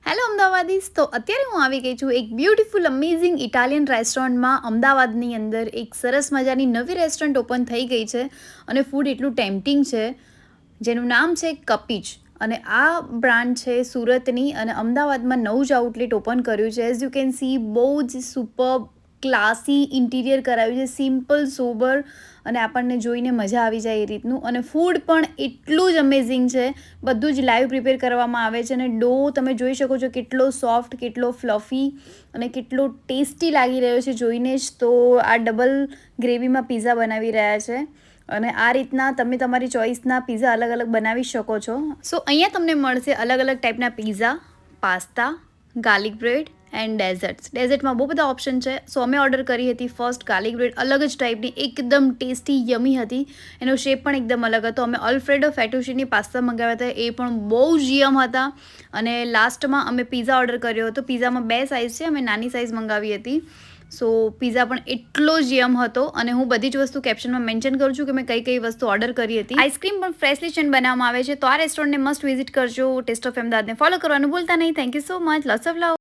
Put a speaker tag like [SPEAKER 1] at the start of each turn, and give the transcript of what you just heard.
[SPEAKER 1] Hello અમદાવાદીસ. તો અત્યારે હું આવી ગઈ છું એક બ્યુટીફુલ અમેઝિંગ ઇટાલિયન રેસ્ટોરન્ટમાં. અમદાવાદની અંદર એક સરસ મજાની નવી રેસ્ટોરન્ટ ઓપન થઈ ગઈ છે અને ફૂડ એટલું ટેમ્પટિંગ છે, જેનું નામ છે કપીચ. અને આ બ્રાન્ડ છે સુરતની અને અમદાવાદમાં નવું જ આઉટલેટ ઓપન કર્યું છે. એઝ યુ કેન સી, બહુ જ સુપર ક્લાસી ઇન્ટિરિયર કરાવ્યું છે, સિમ્પલ સોબર, અને આપણને જોઈને મજા આવી જાય એ રીતનું. અને ફૂડ પણ એટલું જ અમેઝિંગ છે. બધું જ લાઈવ પ્રિપેર કરવામાં આવે છે અને ડો તમે જોઈ શકો છો કેટલો સોફ્ટ, કેટલો ફ્લફી અને કેટલો ટેસ્ટી લાગી રહ્યો છે જોઈને જ. તો આ ડબલ ગ્રેવીમાં પીઝા બનાવી રહ્યા છે અને આ રીતના તમે તમારી ચોઈસના પીઝા અલગ અલગ બનાવી શકો છો. સો અહીંયા તમને મળશે અલગ અલગ ટાઈપના pizza, pasta, garlic bread and ડેઝર્ટમાં બહુ બધા ઓપ્શન છે. સો અમે ઓર્ડર કરી હતી ફર્સ્ટ ગાર્લિક બ્રેડ, અલગ જ ટાઈપની, એકદમ ટેસ્ટી યમી હતી. એનો શેપ પણ એકદમ અલગ હતો. અમે અલ્ફ્રેડો ફેટુશીની પાસ્તા મંગાવ્યા હતા, એ પણ બહુ જ યમ હતા. અને લાસ્ટમાં અમે પીઝા ઓર્ડર કર્યો હતો. પીઝામાં 2 સાઇઝ છે, અમે નાની સાઇઝ મંગાવી હતી. સો પીઝા પણ એટલો જ યમ હતો. અને હું બધી જ વસ્તુ કેપ્શનમાં મેન્શન કરું છું કે મેં કઈ કઈ વસ્તુ ઓર્ડર કરી હતી. આઈસ્ક્રીમ પણ ફ્રેશલી ચેન બનાવવામાં આવે છે. તો આ રેસ્ટોરન્ટને મસ્ટ વિઝિટ કરજો. ટેસ્ટ ઓફ અમદાવાદને ફોલો કરવાનું ભૂલતા નહીં. Thank you so much. Lots of love.